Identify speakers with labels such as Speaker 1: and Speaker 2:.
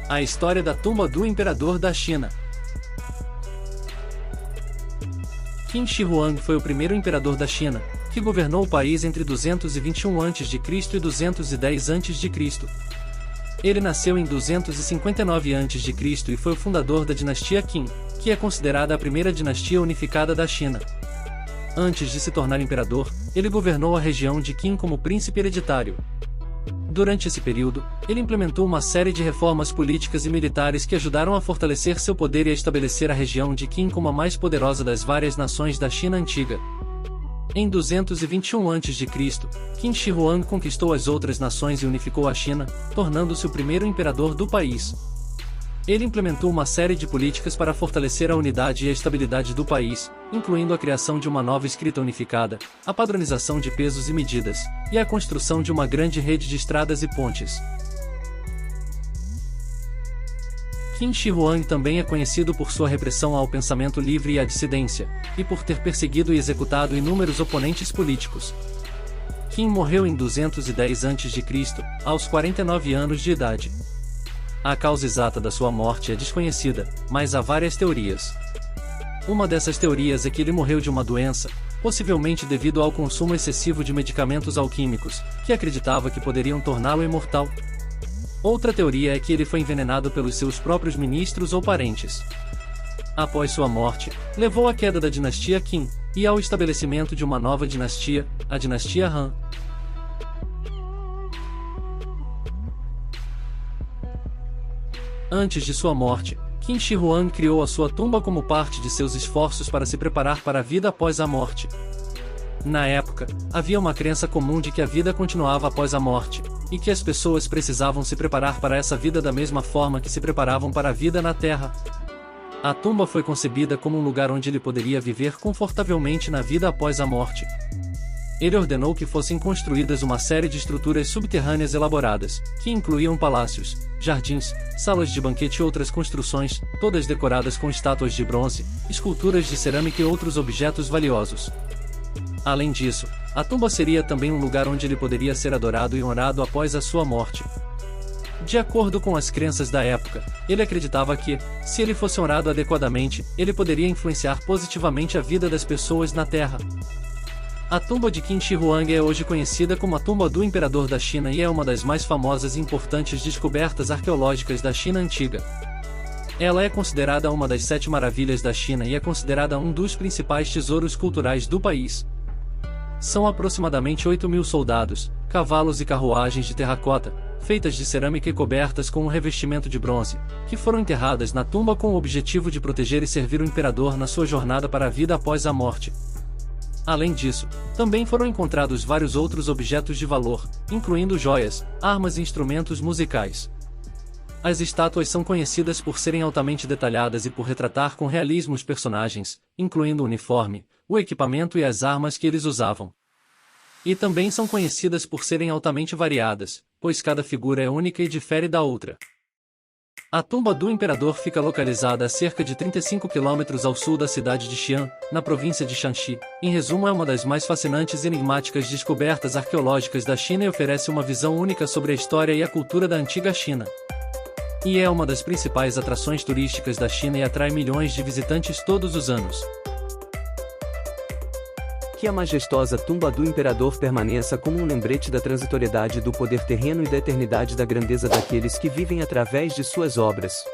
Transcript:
Speaker 1: A história da tumba do imperador da China. Qin Shi Huang foi o primeiro imperador da China, que governou o país entre 221 a.C. e 210 a.C. Ele nasceu em 259 a.C. e foi o fundador da dinastia Qin, que é considerada a primeira dinastia unificada da China. Antes de se tornar imperador, ele governou a região de Qin como príncipe hereditário. Durante esse período, ele implementou uma série de reformas políticas e militares que ajudaram a fortalecer seu poder e a estabelecer a região de Qin como a mais poderosa das várias nações da China antiga. Em 221 a.C., Qin Shi Huang conquistou as outras nações e unificou a China, tornando-se o primeiro imperador do país. Ele implementou uma série de políticas para fortalecer a unidade e a estabilidade do país, incluindo a criação de uma nova escrita unificada, a padronização de pesos e medidas, e a construção de uma grande rede de estradas e pontes. Qin Shi Huang também é conhecido por sua repressão ao pensamento livre e à dissidência, e por ter perseguido e executado inúmeros oponentes políticos. Qin morreu em 210 a.C., aos 49 anos de idade. A causa exata da sua morte é desconhecida, mas há várias teorias. Uma dessas teorias é que ele morreu de uma doença, possivelmente devido ao consumo excessivo de medicamentos alquímicos, que acreditava que poderiam torná-lo imortal. Outra teoria é que ele foi envenenado pelos seus próprios ministros ou parentes. Após sua morte, levou à queda da dinastia Qin, e ao estabelecimento de uma nova dinastia, a dinastia Han. Antes de sua morte, Qin Shi Huang criou a sua tumba como parte de seus esforços para se preparar para a vida após a morte. Na época, havia uma crença comum de que a vida continuava após a morte, e que as pessoas precisavam se preparar para essa vida da mesma forma que se preparavam para a vida na Terra. A tumba foi concebida como um lugar onde ele poderia viver confortavelmente na vida após a morte. Ele ordenou que fossem construídas uma série de estruturas subterrâneas elaboradas, que incluíam palácios, jardins, salas de banquete e outras construções, todas decoradas com estátuas de bronze, esculturas de cerâmica e outros objetos valiosos. Além disso, a tumba seria também um lugar onde ele poderia ser adorado e honrado após a sua morte. De acordo com as crenças da época, ele acreditava que, se ele fosse honrado adequadamente, ele poderia influenciar positivamente a vida das pessoas na Terra. A tumba de Qin Shi Huang é hoje conhecida como a tumba do imperador da China e é uma das mais famosas e importantes descobertas arqueológicas da China antiga. Ela é considerada uma das 7 maravilhas da China e é considerada um dos principais tesouros culturais do país. São aproximadamente 8.000 soldados, cavalos e carruagens de terracota, feitas de cerâmica e cobertas com um revestimento de bronze, que foram enterradas na tumba com o objetivo de proteger e servir o imperador na sua jornada para a vida após a morte. Além disso, também foram encontrados vários outros objetos de valor, incluindo joias, armas e instrumentos musicais. As estátuas são conhecidas por serem altamente detalhadas e por retratar com realismo os personagens, incluindo o uniforme, o equipamento e as armas que eles usavam. E também são conhecidas por serem altamente variadas, pois cada figura é única e difere da outra. A tumba do imperador fica localizada a cerca de 35 km ao sul da cidade de Xi'an, na província de Shanxi. Em resumo, é uma das mais fascinantes e enigmáticas descobertas arqueológicas da China e oferece uma visão única sobre a história e a cultura da antiga China. E é uma das principais atrações turísticas da China e atrai milhões de visitantes todos os anos.
Speaker 2: Que a majestosa tumba do imperador permaneça como um lembrete da transitoriedade do poder terreno e da eternidade da grandeza daqueles que vivem através de suas obras.